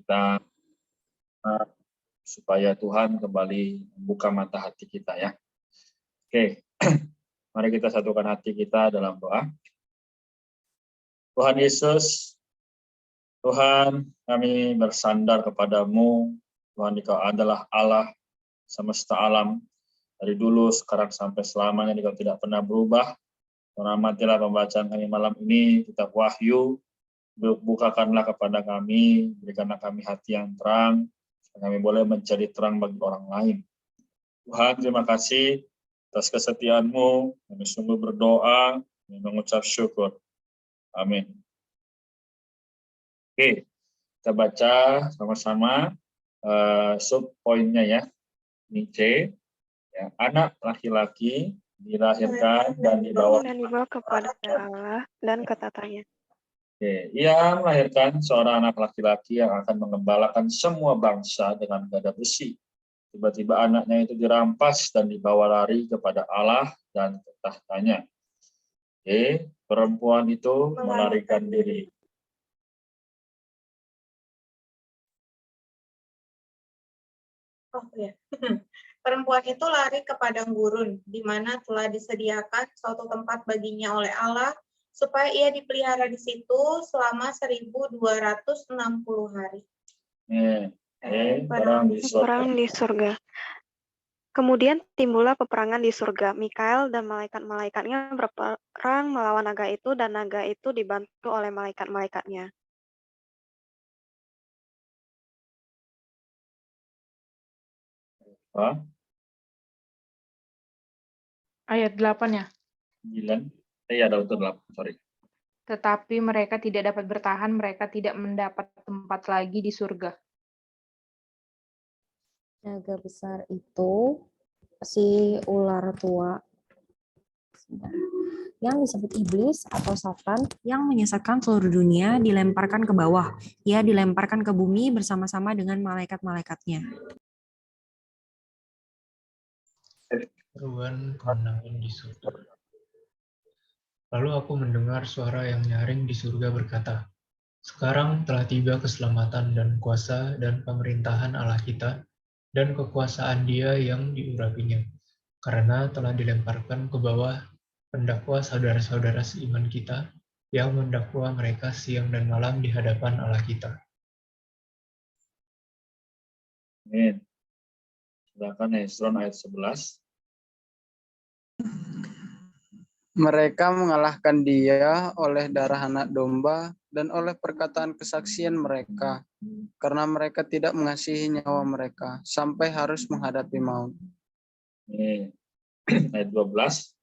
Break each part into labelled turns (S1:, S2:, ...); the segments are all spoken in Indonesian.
S1: kita supaya Tuhan kembali membuka mata hati kita ya. Oke, mari kita satukan hati kita dalam doa. Tuhan Yesus, Tuhan, kami bersandar kepadamu. Tuhan, Engkau adalah Allah semesta alam. Dari dulu, sekarang, sampai selamanya Engkau tidak pernah berubah. Tuhan, amatilah pembacaan kami malam ini, kitab Wahyu. Bukakanlah kepada kami, berikanlah kami hati yang terang, supaya kami boleh menjadi terang bagi orang lain. Tuhan, terima kasih atas kesetiaan-Mu. Kami sungguh berdoa, kami mengucap syukur. Amin. Oke, kita baca sama-sama sub-poinnya ya. Ini C, ya, anak laki-laki dilahirkan dan dibawa
S2: kepada Allah dan ketatanya.
S1: Oke, ia melahirkan seorang anak laki-laki yang akan mengembalakan semua bangsa dengan gada besi. Tiba-tiba anaknya itu dirampas dan dibawa lari kepada Allah dan ke tahtanya. Oke, perempuan itu melarikan diri.
S3: Oh ya. Perempuan itu lari ke padang gurun, di mana telah disediakan suatu tempat baginya oleh Allah, supaya ia dipelihara di situ selama 1260 hari.
S2: Perang di surga. Kemudian timbullah peperangan di surga. Mikael dan malaikat-malaikatnya berperang melawan naga itu, dan naga itu dibantu oleh malaikat-malaikatnya.
S4: Ayat 8 ya.
S1: 9. Ada untuk 8, sorry.
S4: Tetapi mereka tidak dapat bertahan, mereka tidak mendapat tempat lagi di surga.
S5: Naga besar itu si ular tua yang disebut iblis atau Satan yang menyesatkan seluruh dunia dilemparkan ke bawah. Ia dilemparkan ke bumi bersama-sama dengan malaikat-malaikatnya.
S6: Seruan kemenangan di surga. Lalu aku mendengar suara yang nyaring di surga berkata, "Sekarang telah tiba keselamatan dan kuasa dan pemerintahan Allah kita dan kekuasaan Dia yang diurapinya, karena telah dilemparkan ke bawah pendakwa saudara-saudara seiman kita yang mendakwa mereka siang dan malam di hadapan Allah kita."
S1: Amin. Silakan Hezron ayat 11.
S7: Mereka mengalahkan Dia oleh darah anak domba dan oleh perkataan kesaksian mereka, karena mereka tidak mengasihi nyawa mereka sampai harus menghadapi maut.
S1: Ayat 12.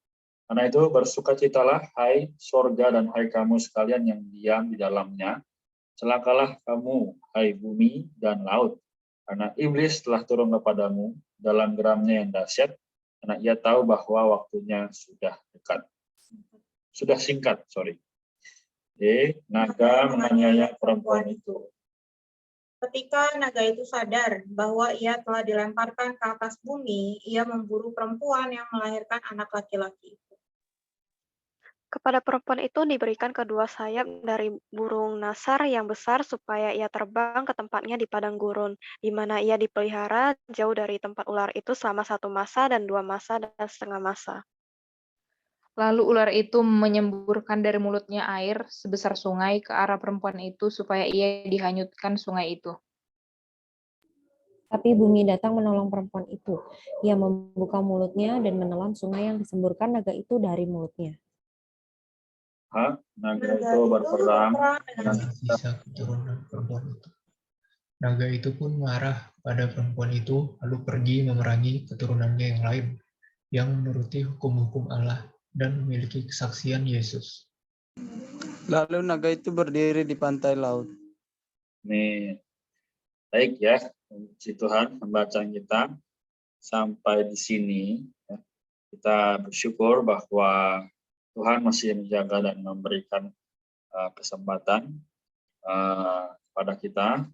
S1: Karena itu bersukacitalah hai sorga dan hai kamu sekalian yang diam di dalamnya. Celakalah kamu hai bumi dan laut, karena iblis telah turun kepadamu dalam geramnya yang dahsyat, karena ia tahu bahwa waktunya sudah dekat. Sudah singkat, sorry. Naga menganiaya perempuan itu.
S3: Ketika naga itu sadar bahwa ia telah dilemparkan ke atas bumi, ia memburu perempuan yang melahirkan anak laki-laki itu.
S2: Kepada perempuan itu diberikan kedua sayap dari burung nasar yang besar supaya ia terbang ke tempatnya di padang gurun, di mana ia dipelihara jauh dari tempat ular itu selama 1 masa dan 2 masa dan setengah masa.
S4: Lalu ular itu menyemburkan dari mulutnya air sebesar sungai ke arah perempuan itu supaya ia dihanyutkan sungai itu.
S5: Tapi bumi datang menolong perempuan itu. Ia membuka mulutnya dan menelan sungai yang disemburkan naga itu dari mulutnya.
S1: Naga itu berperang dengan
S6: sisa keturunan perempuan itu. Naga itu pun marah pada perempuan itu, lalu pergi memerangi keturunannya yang lain, yang menuruti hukum-hukum Allah dan memiliki kesaksian Yesus.
S7: Lalu naga itu berdiri di pantai laut.
S1: Nih, baik ya, puji Tuhan, pembacaan kita sampai di sini. Ya. Kita bersyukur bahwa Tuhan masih menjaga dan memberikan kesempatan pada kita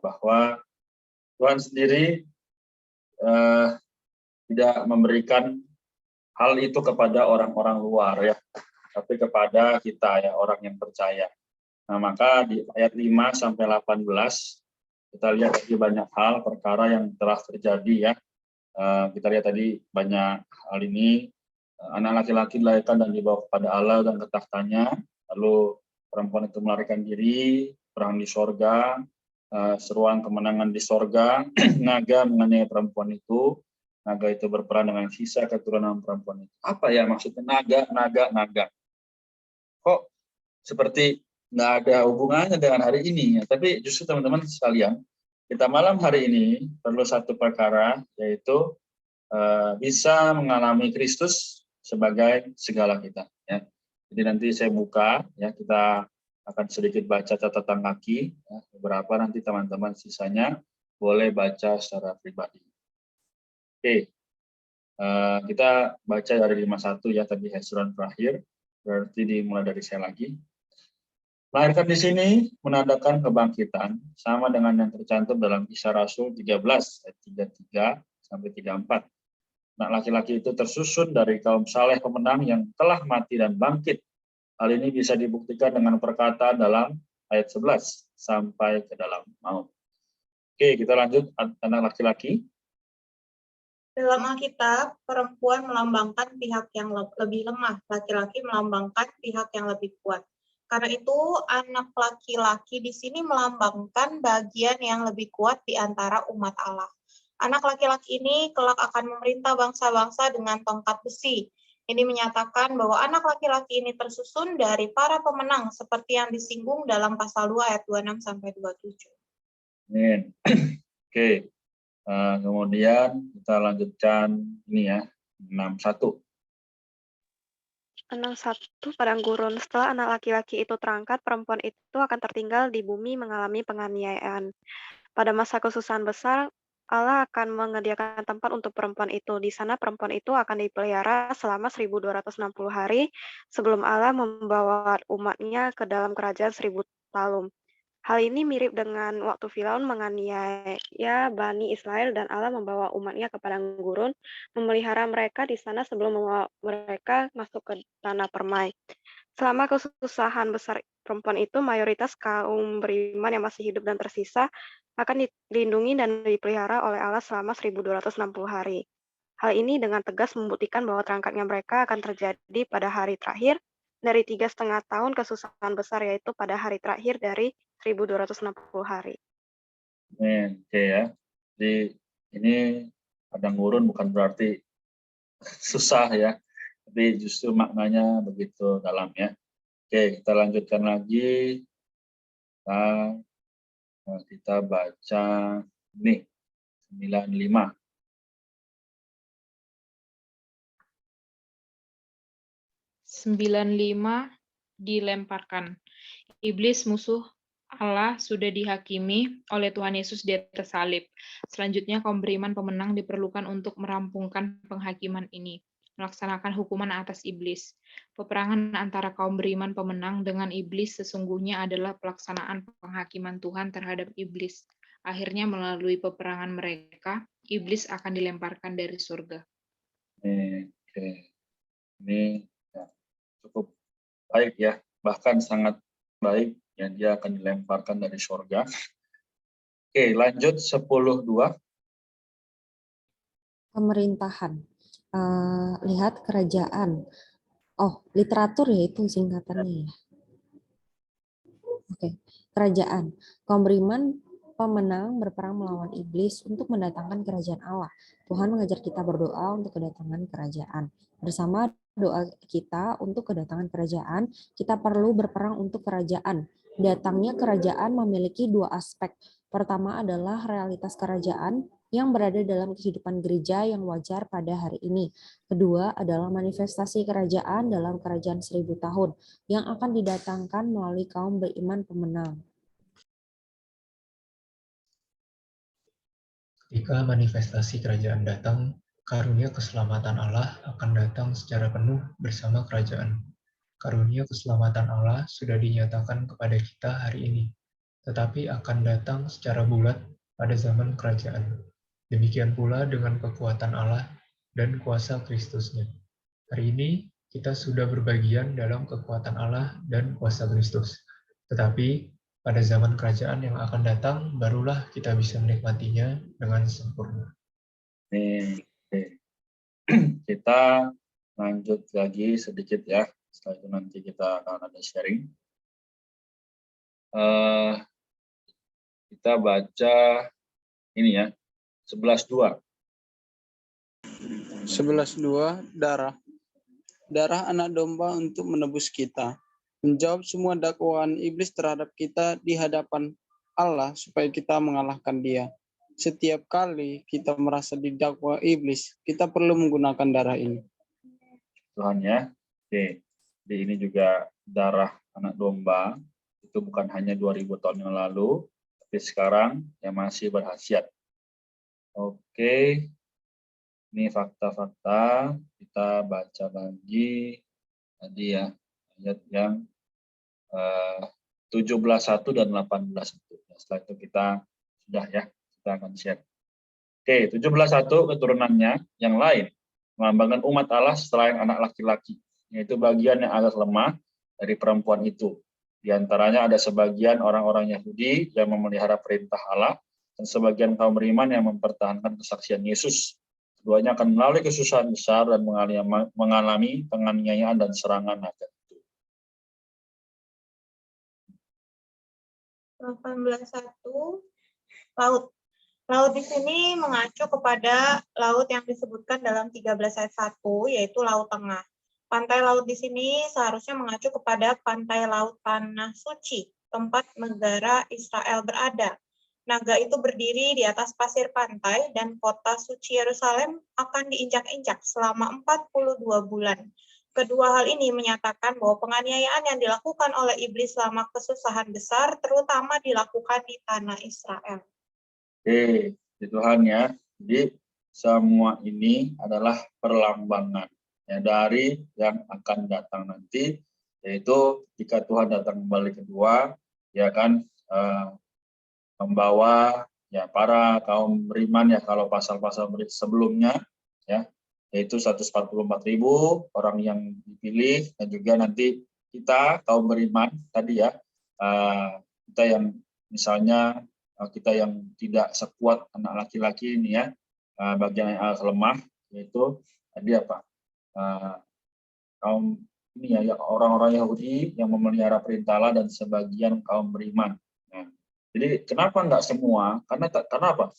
S1: bahwa Tuhan sendiri tidak memberikan hal itu kepada orang-orang luar ya, tapi kepada kita ya, orang yang percaya. Nah, maka di ayat 5 sampai 18 kita lihat tadi banyak hal perkara yang telah terjadi ya. Kita lihat tadi banyak hal ini, anak laki-laki dilahirkan dan dibawa kepada Allah dan ke tahtanya, lalu perempuan itu melarikan diri, perang di sorga, seruan kemenangan di sorga, naga menganiaya perempuan itu, naga itu berperang dengan sisa keturunan perempuan itu. Apa ya maksudnya naga? Kok seperti nggak ada hubungannya dengan hari ini ya, tapi justru teman-teman sekalian, kita malam hari ini perlu satu perkara, yaitu bisa mengalami Kristus sebagai segala kita ya. Jadi nanti saya buka ya, kita akan sedikit baca catatan kaki ya, beberapa, nanti teman-teman sisanya boleh baca secara pribadi. Oke, kita baca dari 51 ya, tadi Hezron terakhir, berarti dimulai dari saya lagi. Melahirkan di sini menandakan kebangkitan sama dengan yang tercantum dalam Kisah Rasul 13 ayat 33 sampai 34. Anak laki-laki itu tersusun dari kaum saleh pemenang yang telah mati dan bangkit. Hal ini bisa dibuktikan dengan perkataan dalam ayat 11 sampai ke dalam maut. Oke, kita lanjut anak laki-laki.
S3: Dalam Alkitab, perempuan melambangkan pihak yang lebih lemah, laki-laki melambangkan pihak yang lebih kuat. Karena itu, anak laki-laki di sini melambangkan bagian yang lebih kuat di antara umat Allah. Anak laki-laki ini kelak akan memerintah bangsa-bangsa dengan tongkat besi. Ini menyatakan bahwa anak laki-laki ini tersusun dari para pemenang, seperti yang disinggung dalam pasal 2 ayat 26 sampai 27.
S1: Amin. Oke. Kemudian kita lanjutkan ini ya, 61.
S2: 61 padang gurun. Setelah anak laki-laki itu terangkat, perempuan itu akan tertinggal di bumi mengalami penganiayaan. Pada masa kesusahan besar, Allah akan menyediakan tempat untuk perempuan itu. Di sana perempuan itu akan dipelihara selama 1260 hari sebelum Allah membawa umatnya ke dalam kerajaan 1000 tahun. Hal ini mirip dengan waktu Firaun menganiaya Bani Israel dan Allah membawa umatnya ke padang gurun, memelihara mereka di sana sebelum membawa mereka masuk ke tanah permai. Selama kesusahan besar perempuan itu, mayoritas kaum beriman yang masih hidup dan tersisa akan dilindungi dan dipelihara oleh Allah selama 1260 hari. Hal ini dengan tegas membuktikan bahwa terangkatnya mereka akan terjadi pada hari terakhir dari 3,5 tahun kesusahan besar, yaitu pada hari terakhir dari 1260 hari.
S1: Oke ya. Jadi ini padang gurun bukan berarti susah ya, tapi justru maknanya begitu dalam ya. Oke, kita lanjutkan lagi. Kita baca nih 95. Dilemparkan.
S4: Iblis musuh Allah sudah dihakimi oleh Tuhan Yesus di atas salib. Selanjutnya kaum beriman pemenang diperlukan untuk merampungkan penghakiman ini, melaksanakan hukuman atas iblis. Peperangan antara kaum beriman pemenang dengan iblis sesungguhnya adalah pelaksanaan penghakiman Tuhan terhadap iblis. Akhirnya melalui peperangan mereka, iblis akan dilemparkan dari surga.
S1: Oke. Ini ya, cukup baik ya, bahkan sangat baik ya, dia akan dilemparkan dari surga. Oke, lanjut 10:2.
S5: Pemerintahan. Lihat kerajaan. Oh, literatur ya itu singkatannya ya. Oke, kerajaan. Kaum beriman pemenang berperang melawan iblis untuk mendatangkan kerajaan Allah. Tuhan mengajar kita berdoa untuk kedatangan kerajaan. Bersama doa kita untuk kedatangan kerajaan, kita perlu berperang untuk kerajaan. Datangnya kerajaan memiliki dua aspek. Pertama adalah realitas kerajaan yang berada dalam kehidupan gereja yang wajar pada hari ini. Kedua adalah manifestasi kerajaan dalam kerajaan 1000 tahun yang akan didatangkan melalui kaum beriman pemenang.
S6: Ketika manifestasi kerajaan datang, karunia keselamatan Allah akan datang secara penuh bersama kerajaan. Karunia keselamatan Allah sudah dinyatakan kepada kita hari ini, tetapi akan datang secara bulat pada zaman kerajaan. Demikian pula dengan kekuatan Allah dan kuasa Kristusnya. Hari ini kita sudah berbagian dalam kekuatan Allah dan kuasa Kristus. Tetapi pada zaman kerajaan yang akan datang, barulah kita bisa menikmatinya dengan sempurna.
S1: Nih, oke. Kita lanjut lagi sedikit ya. Setelah itu nanti kita akan ada sharing. Kita baca ini ya, 11:2.
S7: 11:2 darah. Darah anak domba untuk menebus kita. Menjawab semua dakwaan iblis terhadap kita di hadapan Allah supaya kita mengalahkan dia. Setiap kali kita merasa didakwa iblis, kita perlu menggunakan darah ini.
S1: Tuhan ya. Oke. Jadi ini juga darah anak domba. Itu bukan hanya 2000 tahun yang lalu, tapi sekarang yang masih berkhasiat. Oke. Ini fakta-fakta. Kita baca lagi tadi ya, ayat yang 17:1 dan 18:1. Setelah itu kita sudah ya, kita akan share. Oke, 17:1 keturunannya yang lain melambangkan umat Allah selain anak laki-laki, yaitu bagian yang agak lemah dari perempuan itu. Di antaranya ada sebagian orang-orang Yahudi yang memelihara perintah Allah dan sebagian kaum beriman yang mempertahankan kesaksian Yesus. Keduanya akan melalui kesusahan besar dan mengalami penganiayaan dan serangan naga itu.
S3: 18:1 laut. Laut di sini mengacu kepada laut yang disebutkan dalam 13 ayat 1, yaitu Laut Tengah. Pantai laut di sini seharusnya mengacu kepada pantai laut Tanah Suci, tempat negara Israel berada. Naga itu berdiri di atas pasir pantai dan kota suci Yerusalem akan diinjak-injak selama 42 bulan. Kedua hal ini menyatakan bahwa penganiayaan yang dilakukan oleh iblis selama kesusahan besar terutama dilakukan di tanah Israel.
S1: Oke, Tuhan ya. Jadi semua ini adalah perlambangan ya dari yang akan datang nanti, yaitu ketika Tuhan datang kembali kedua, ya kan membawa ya para kaum beriman ya, kalau pasal-pasal sebelumnya ya, yaitu 144.000 orang yang dipilih, dan juga nanti kita kaum beriman tadi ya, kita yang misalnya kita yang tidak sekuat anak laki-laki ini ya, bagian yang agak lemah, yaitu tadi apa, kaum ini ya orang-orang Yahudi yang memelihara perintah Allah dan sebagian kaum beriman. Nah, jadi kenapa enggak semua? Karena apa?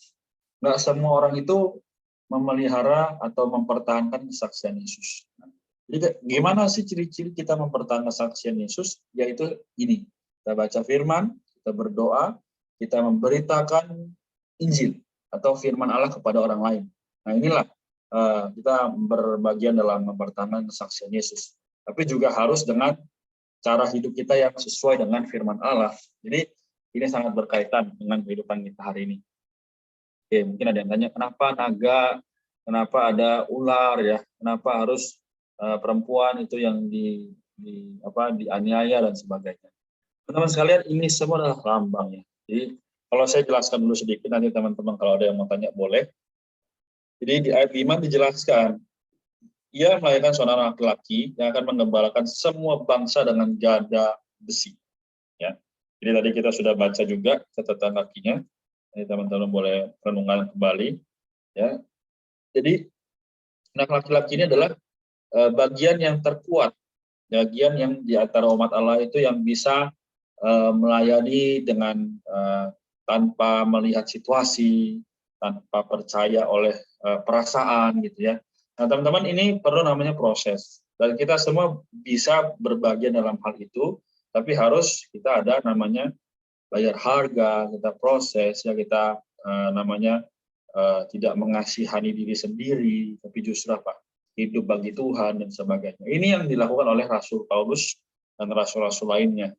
S1: Enggak semua orang itu memelihara atau mempertahankan kesaksian Yesus. Nah, jadi gimana sih ciri-ciri kita mempertahankan kesaksian Yesus? Yaitu ini, kita baca firman, kita berdoa, kita memberitakan Injil atau firman Allah kepada orang lain. Nah inilah kita berbagian dalam mempertahankan kesaksian Yesus. Tapi juga harus dengan cara hidup kita yang sesuai dengan firman Allah. Jadi ini sangat berkaitan dengan kehidupan kita hari ini. Oke, mungkin ada yang tanya, kenapa naga, kenapa ada ular ya, kenapa harus perempuan itu yang dianiaya dan sebagainya. Teman-teman sekalian, ini semua adalah lambang ya. Jadi kalau saya jelaskan dulu sedikit, nanti teman-teman kalau ada yang mau tanya boleh. Jadi di ayat 5 dijelaskan, ia melahirkan seorang laki-laki yang akan menggembalakan semua bangsa dengan gada besi. Ya. Jadi tadi kita sudah baca juga catatan kakinya. Jadi teman-teman boleh renungan kembali. Ya. Jadi anak laki-laki ini adalah bagian yang terkuat, bagian yang di antara umat Allah itu yang bisa melayani dengan tanpa melihat situasi, tanpa percaya oleh perasaan gitu ya. Nah teman-teman, ini perlu namanya proses, dan kita semua bisa berbagian dalam hal itu, tapi harus kita ada namanya bayar harga, kita proses ya, kita tidak mengasihani diri sendiri, tapi justru apa? Hidup bagi Tuhan dan sebagainya. Ini yang dilakukan oleh Rasul Paulus dan rasul-rasul lainnya,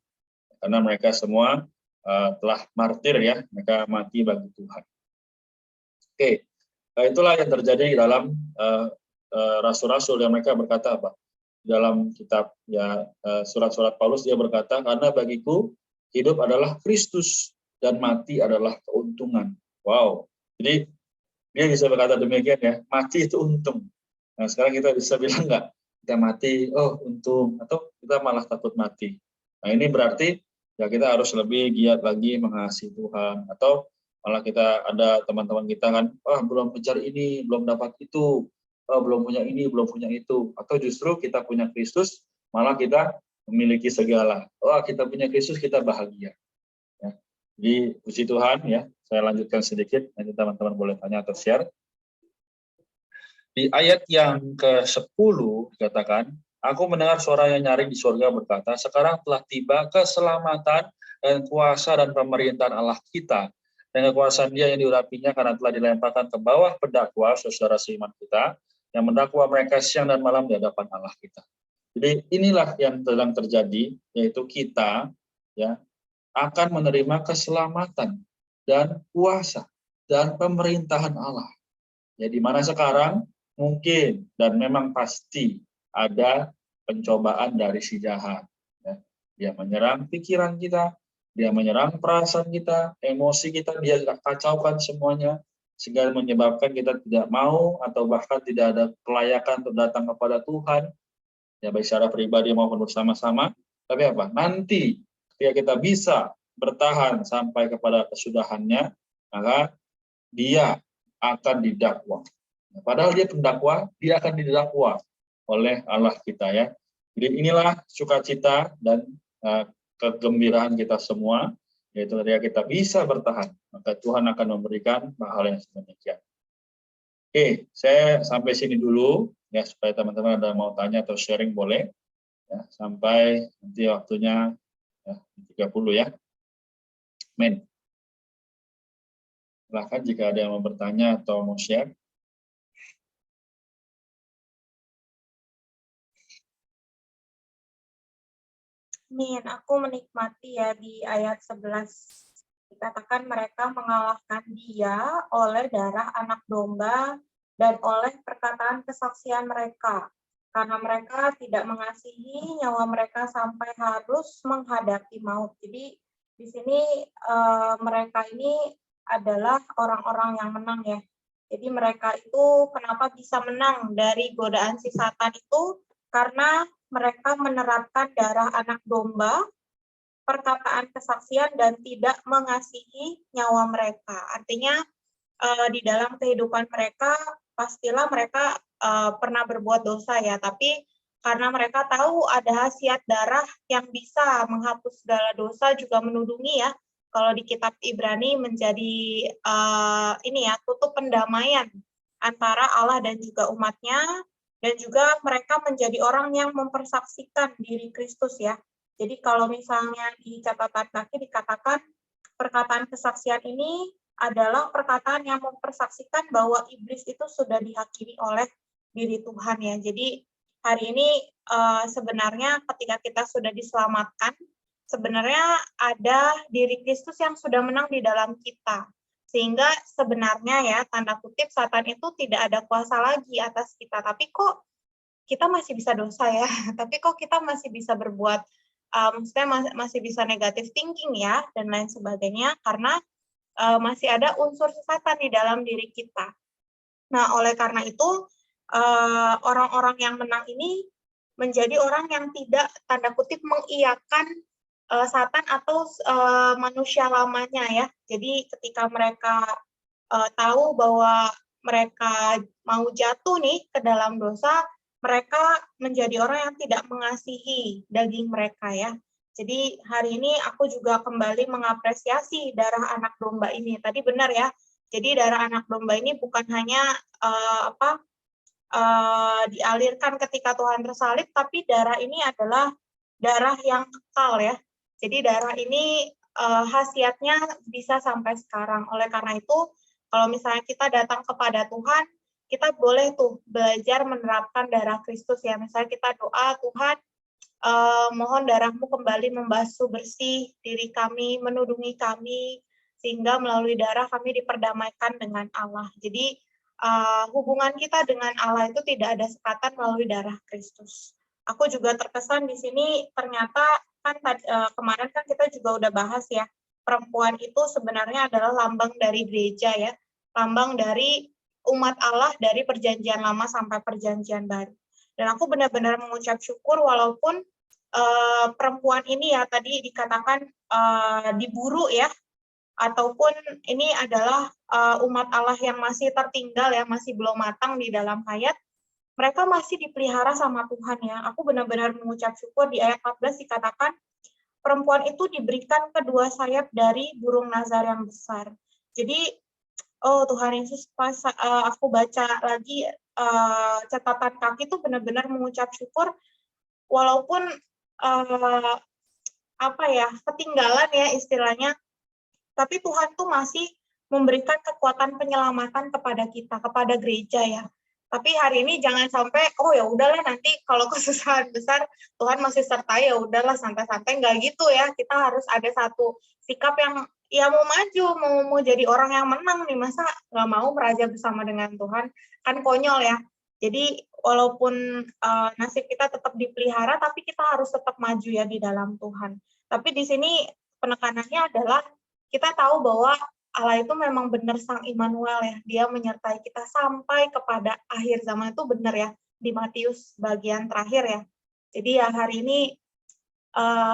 S1: karena mereka semua telah martir ya, mereka mati bagi Tuhan. Oke, itulah yang terjadi di dalam rasul-rasul yang mereka berkata apa? Dalam kitab ya surat-surat Paulus dia berkata, karena bagiku hidup adalah Kristus dan mati adalah keuntungan. Wow, jadi dia bisa berkata demikian ya, mati itu untung. Nah sekarang kita bisa bilang enggak, kita mati, oh untung, atau kita malah takut mati. Nah ini berarti ya kita harus lebih giat lagi mengasihi Tuhan. Atau malah kita ada teman-teman kita kan, belum kejar ini, belum dapat itu, belum punya ini, belum punya itu. Atau justru kita punya Kristus, malah kita memiliki segala. Kita punya Kristus, kita bahagia. Ya. Jadi puji Tuhan ya. Saya lanjutkan sedikit, nanti teman-teman boleh tanya atau share. Di ayat yang ke-10 dikatakan, aku mendengar suara yang nyaring di surga berkata, sekarang telah tiba keselamatan dan kuasa dan pemerintahan Allah kita, dan kekuasaan Dia yang diurapinya karena telah dilemparkan ke bawah pendakwa saudara seiman kita, yang mendakwa mereka siang dan malam di hadapan Allah kita. Jadi inilah yang sedang terjadi, yaitu kita ya akan menerima keselamatan dan kuasa dan pemerintahan Allah. Ya, di mana sekarang mungkin dan memang pasti ada pencobaan dari si jahat. Ya. Dia menyerang pikiran kita, dia menyerang perasaan kita, emosi kita, dia kacaukan semuanya, sehingga menyebabkan kita tidak mau atau bahkan tidak ada kelayakan untuk datang kepada Tuhan, ya baik secara pribadi maupun bersama-sama. Tapi apa? Nanti ketika kita bisa bertahan sampai kepada kesudahannya, maka dia akan didakwa. Padahal dia pendakwa, dia akan didakwa oleh Allah kita ya. Jadi inilah sukacita dan kegembiraan kita semua, yaitu ketika kita bisa bertahan, maka Tuhan akan memberikan hal yang sedemikian. Oke, saya sampai sini dulu ya, supaya teman-teman ada mau tanya atau sharing boleh ya, sampai nanti waktunya ya, 30 ya. Amin. Silahkan jika ada yang mau bertanya atau mau share.
S3: Amin. Aku menikmati ya di ayat 11. Dikatakan mereka mengalahkan Dia oleh darah anak domba dan oleh perkataan kesaksian mereka. Karena mereka tidak mengasihi nyawa mereka sampai harus menghadapi maut. Jadi di sini mereka ini adalah orang-orang yang menang ya. Jadi mereka itu kenapa bisa menang dari godaan si Satan itu? Karena mereka menerapkan darah anak domba, perkataan kesaksian, dan tidak mengasihi nyawa mereka. Artinya di dalam kehidupan mereka, pastilah mereka pernah berbuat dosa ya, tapi karena mereka tahu ada khasiat darah yang bisa menghapus segala dosa, juga menudungi ya, kalau di kitab Ibrani menjadi ini ya, tutup pendamaian antara Allah dan juga umatnya. Dan juga mereka menjadi orang yang mempersaksikan diri Kristus ya. Jadi kalau misalnya di catatan kaki dikatakan perkataan kesaksian ini adalah perkataan yang mempersaksikan bahwa iblis itu sudah dihakimi oleh diri Tuhan ya. Jadi hari ini sebenarnya ketika kita sudah diselamatkan, sebenarnya ada diri Kristus yang sudah menang di dalam kita. Sehingga sebenarnya ya, tanda kutip, Satan itu tidak ada kuasa lagi atas kita. Tapi kok kita masih bisa dosa ya? Tapi kok kita masih bisa berbuat, maksudnya masih bisa negative thinking ya, dan lain sebagainya, karena masih ada unsur Satan di dalam diri kita. Nah, oleh karena itu, orang-orang yang menang ini menjadi orang yang tidak, tanda kutip, mengiyakan Satan atau manusia lamanya ya. Jadi ketika mereka tahu bahwa mereka mau jatuh nih ke dalam dosa, mereka menjadi orang yang tidak mengasihi daging mereka ya. Jadi hari ini aku juga kembali mengapresiasi darah anak domba ini. Tadi benar ya. Jadi darah anak domba ini bukan hanya dialirkan ketika Tuhan tersalib, tapi darah ini adalah darah yang kekal ya. Jadi darah ini khasiatnya bisa sampai sekarang. Oleh karena itu, kalau misalnya kita datang kepada Tuhan, kita boleh tuh belajar menerapkan darah Kristus ya. Misalnya kita doa, Tuhan, mohon darah-Mu kembali membasuh bersih diri kami, menudungi kami, sehingga melalui darah kami diperdamaikan dengan Allah. Jadi hubungan kita dengan Allah itu tidak ada sekatan melalui darah Kristus. Aku juga terkesan di sini, ternyata kan kemarin kan kita juga udah bahas ya, perempuan itu sebenarnya adalah lambang dari gereja ya, lambang dari umat Allah dari perjanjian lama sampai perjanjian baru. Dan aku benar-benar mengucap syukur walaupun perempuan ini ya tadi dikatakan diburu ya, ataupun ini adalah umat Allah yang masih tertinggal ya, masih belum matang di dalam hayat, mereka masih dipelihara sama Tuhan ya. Aku benar-benar mengucap syukur. Di ayat 14 dikatakan, perempuan itu diberikan kedua sayap dari burung nazar yang besar. Jadi, oh Tuhan Yesus, pas aku baca lagi catatan kaki itu benar-benar mengucap syukur, walaupun ketinggalan ya istilahnya, tapi Tuhan tuh masih memberikan kekuatan penyelamatan kepada kita, kepada gereja ya. Tapi hari ini jangan sampai, oh ya udahlah nanti kalau kesusahan besar Tuhan masih sertai, ya udahlah santai-santai, nggak gitu ya. Kita harus ada satu sikap yang ya mau maju, mau jadi orang yang menang nih, masa nggak mau meraja bersama dengan Tuhan, kan konyol ya. Jadi walaupun nasib kita tetap dipelihara, tapi kita harus tetap maju ya di dalam Tuhan. Tapi di sini penekanannya adalah kita tahu bahwa Allah itu memang benar Sang Immanuel ya, dia menyertai kita sampai kepada akhir zaman, itu benar ya, di Matius bagian terakhir ya. Jadi ya hari ini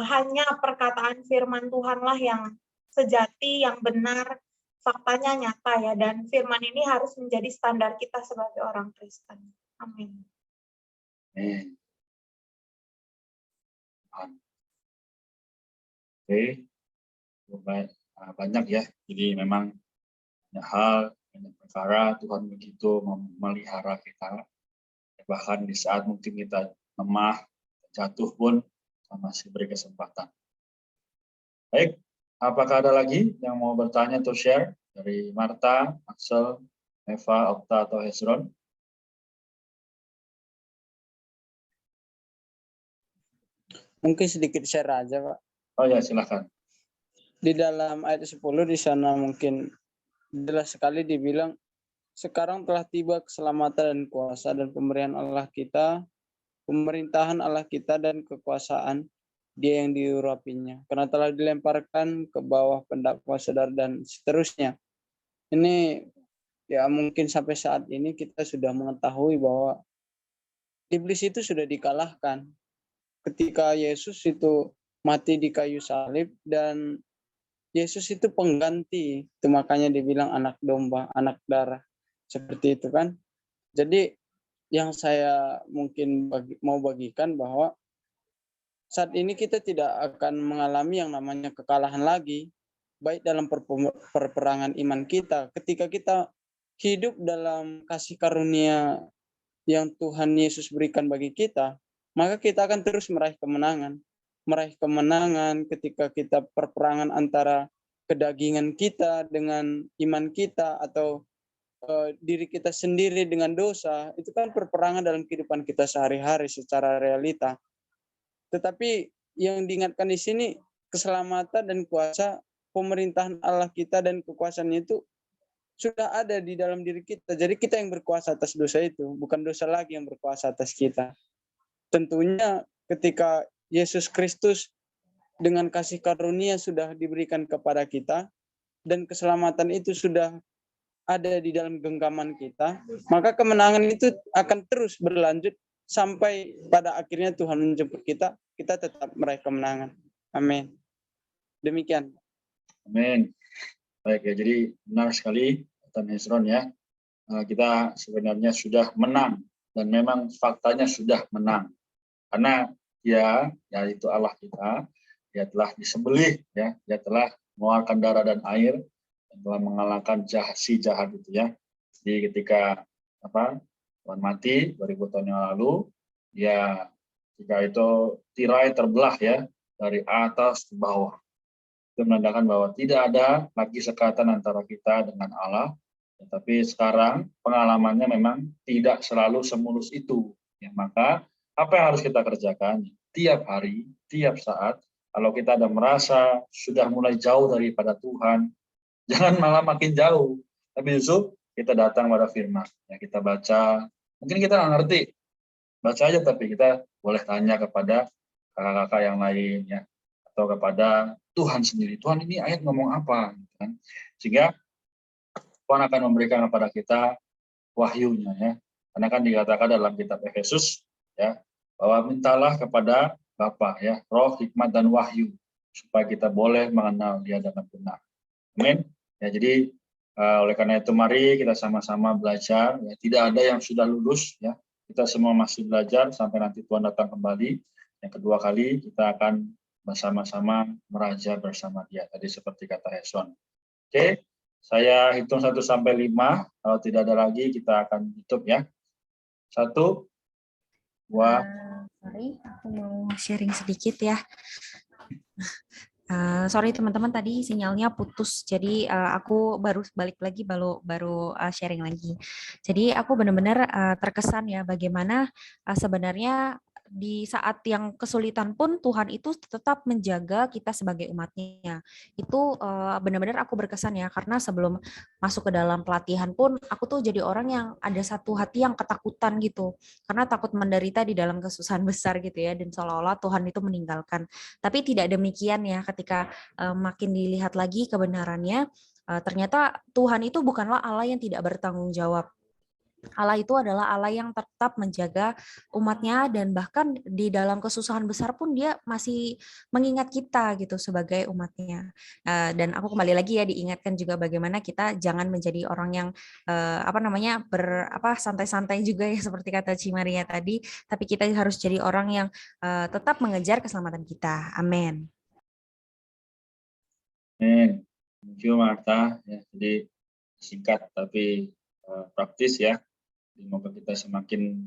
S3: hanya perkataan firman Tuhanlah yang sejati, yang benar, faktanya nyata ya, dan firman ini harus menjadi standar kita sebagai orang Kristen. Amin.
S1: Oke, banyak ya. Jadi memang banyak hal, banyak perkara Tuhan begitu memelihara kita. Bahkan di saat mungkin kita lemah, jatuh pun masih beri kesempatan. Baik, apakah ada lagi yang mau bertanya atau share dari Marta, Axel, Eva, Okta, atau Hezron?
S7: Mungkin sedikit share aja, Pak.
S1: Oh ya, silakan.
S7: Di dalam ayat 10 di sana mungkin jelas sekali dibilang, sekarang telah tiba keselamatan dan kuasa dan pemberian Allah kita, pemerintahan Allah kita dan kekuasaan dia yang diurapinya, karena telah dilemparkan ke bawah pendakwa saudara dan seterusnya. Ini ya mungkin sampai saat ini kita sudah mengetahui bahwa iblis itu sudah dikalahkan ketika Yesus itu mati di kayu salib, dan Yesus itu pengganti, itu makanya dibilang anak domba, anak darah, seperti itu kan. Jadi yang saya mungkin mau bagikan bahwa saat ini kita tidak akan mengalami yang namanya kekalahan lagi, baik dalam perperangan iman kita. Ketika kita hidup dalam kasih karunia yang Tuhan Yesus berikan bagi kita, maka kita akan terus meraih kemenangan. Meraih kemenangan ketika kita perperangan antara kedagingan kita dengan iman kita, atau diri kita sendiri dengan dosa, itu kan perperangan dalam kehidupan kita sehari-hari secara realita. Tetapi yang diingatkan di sini, keselamatan dan kuasa pemerintahan Allah kita dan kekuasaannya itu sudah ada di dalam diri kita. Jadi kita yang berkuasa atas dosa itu, bukan dosa lagi yang berkuasa atas kita. Tentunya ketika Yesus Kristus dengan kasih karunia sudah diberikan kepada kita, dan keselamatan itu sudah ada di dalam genggaman kita, maka kemenangan itu akan terus berlanjut sampai pada akhirnya Tuhan menjemput kita, kita tetap meraih kemenangan. Amin. Demikian.
S1: Amin. Baik ya, jadi benar sekali Tan Hezron ya. Kita sebenarnya sudah menang, dan memang faktanya sudah menang. Karena dia, yaitu Allah kita, dia telah disembelih, ya, dia telah mengeluarkan darah dan air, dan telah mengalahkan si jahat itu ya. Jadi ketika Tuhan mati 2000 tahun yang lalu, ya ketika itu tirai terbelah ya dari atas ke bawah. Itu menandakan bahwa tidak ada lagi sekatan antara kita dengan Allah. Tetapi sekarang pengalamannya memang tidak selalu semulus itu. Ya, maka apa yang harus kita kerjakan tiap hari, tiap saat, kalau kita ada merasa sudah mulai jauh daripada Tuhan, jangan malah makin jauh. Tapi justru kita datang pada firman. Ya, kita baca, mungkin kita nggak ngerti, baca aja, tapi kita boleh tanya kepada kakak-kakak yang lain, ya, atau kepada Tuhan sendiri. Tuhan, ini ayat ngomong apa? Kan? Sehingga Tuhan akan memberikan kepada kita wahyunya, ya. Karena kan dikatakan dalam kitab Efesus, ya, bahwa mintalah kepada Bapa ya, roh, hikmat dan wahyu supaya kita boleh mengenal Dia dengan benar. Amin. Ya, jadi oleh karena itu mari kita sama-sama belajar ya. Tidak ada yang sudah lulus ya. Kita semua masih belajar sampai nanti Tuhan datang kembali. Yang kedua kali kita akan bersama-sama meraja bersama Dia. Tadi seperti kata Hezron. Oke, saya hitung 1 sampai 5. Kalau tidak ada lagi kita akan tutup ya. 1, 2.
S5: Sorry, aku mau sharing sedikit ya. Sorry teman-teman, tadi sinyalnya putus, jadi aku baru balik lagi, baru sharing lagi. Jadi aku benar-benar terkesan ya bagaimana sebenarnya di saat yang kesulitan pun Tuhan itu tetap menjaga kita sebagai umatnya. Itu benar-benar aku berkesan ya, karena sebelum masuk ke dalam pelatihan pun aku tuh jadi orang yang ada satu hati yang ketakutan gitu, karena takut menderita di dalam kesusahan besar gitu ya, dan seolah-olah Tuhan itu meninggalkan. Tapi tidak demikian ya, ketika makin dilihat lagi kebenarannya, ternyata Tuhan itu bukanlah Allah yang tidak bertanggung jawab. Allah itu adalah Allah yang tetap menjaga umatnya, dan bahkan di dalam kesusahan besar pun Dia masih mengingat kita gitu sebagai umatnya. Dan aku kembali lagi ya diingatkan juga bagaimana kita jangan menjadi orang yang santai-santai juga ya, seperti kata Ci Maria tadi, tapi kita harus jadi orang yang tetap mengejar keselamatan kita. Amin.
S1: Thank you Martha. Ya, jadi singkat tapi praktis ya. Semoga kita semakin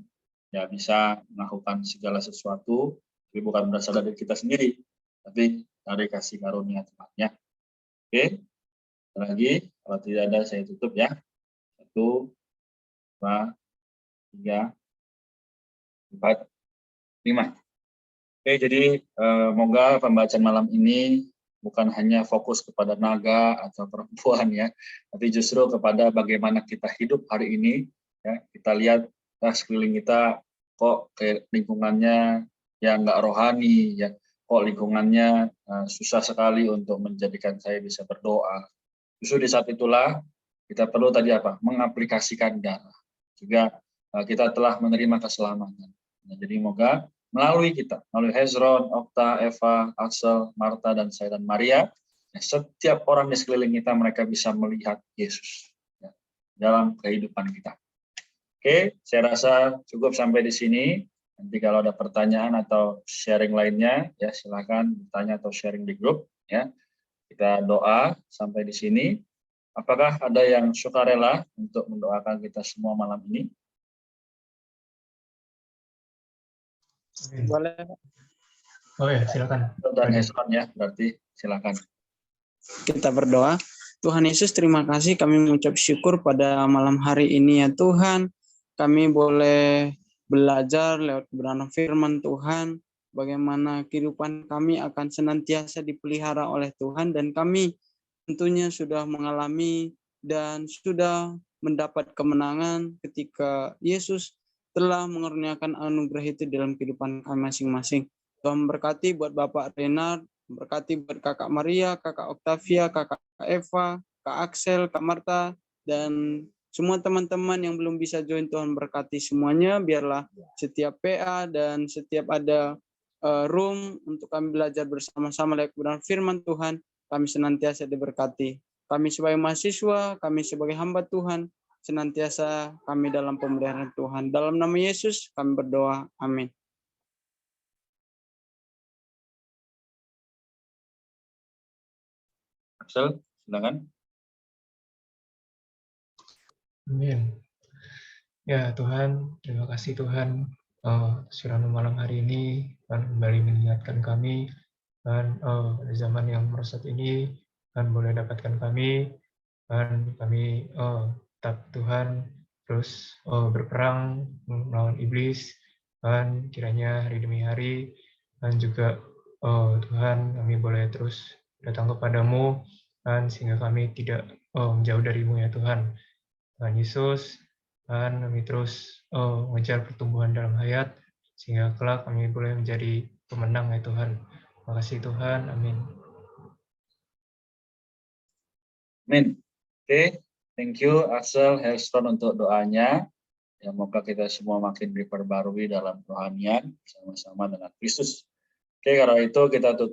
S1: ya bisa melakukan segala sesuatu, tapi bukan berasal dari kita sendiri, tapi dari kasih karunia Tuhan. Oke, lagi kalau tidak ada saya tutup ya. 1, 2, 3, 4, 5. Oke, jadi semoga pembacaan malam ini bukan hanya fokus kepada naga atau perempuan ya, tapi justru kepada bagaimana kita hidup hari ini. Ya, kita lihat sekeliling kita kok kayak lingkungannya yang nggak rohani ya, kok lingkungannya susah sekali untuk menjadikan saya bisa berdoa. Justru di saat itulah kita perlu tadi mengaplikasikan darah. Juga kita telah menerima keselamatan. Nah, jadi semoga melalui kita, melalui Hezron, Okta, Eva, Axel, Martha, dan saya dan Maria, ya, setiap orang di sekeliling kita mereka bisa melihat Yesus ya, dalam kehidupan kita. Oke, saya rasa cukup sampai di sini. Nanti kalau ada pertanyaan atau sharing lainnya, ya silakan bertanya atau sharing di grup. Ya, kita doa sampai di sini. Apakah ada yang sukarela untuk mendoakan kita semua malam ini?
S7: Boleh.
S6: Oh ya, silakan.
S1: Dan Hezron ya, berarti silakan.
S7: Kita berdoa. Tuhan Yesus, terima kasih, kami mengucap syukur pada malam hari ini ya Tuhan. Kami boleh belajar lewat kebenaran firman Tuhan, bagaimana kehidupan kami akan senantiasa dipelihara oleh Tuhan, dan kami tentunya sudah mengalami dan sudah mendapat kemenangan ketika Yesus telah mengaruniakan anugerah itu dalam kehidupan kami masing-masing. Tuhan berkati buat Bapak Renard, berkati buat Kakak Maria, Kakak Octavia, Kakak Eva, Kak Axel, Kak Martha, dan semua teman-teman yang belum bisa join. Tuhan berkati semuanya, biarlah setiap PA dan setiap ada room untuk kami belajar bersama-sama lewat kebenaran firman Tuhan, kami senantiasa diberkati. Kami sebagai mahasiswa, kami sebagai hamba Tuhan, senantiasa kami dalam pemeliharaan Tuhan. Dalam nama Yesus kami berdoa. Amin.
S1: Axel, silakan.
S6: Amin. Ya Tuhan, terima kasih Tuhan firman malam hari ini, Tuhan kembali mengingatkan kami, dan pada zaman yang merosot ini, Tuhan boleh dapatkan kami, dan kami tetap Tuhan terus berperang melawan iblis, dan kiranya hari demi hari, dan juga Tuhan kami boleh terus datang kepadamu, dan sehingga kami tidak menjauh darimu ya Tuhan. Tuhan Yesus, dan kami terus mengejar pertumbuhan dalam hayat, sehingga kelak kami boleh menjadi pemenang ya Tuhan. Terima kasih Tuhan, amin.
S1: Amin. Oke, thank you Axel, Hezron untuk doanya. Ya, semoga kita semua makin diperbarui dalam kerohanian bersama-sama dengan Kristus. Oke, kalau itu kita tutup.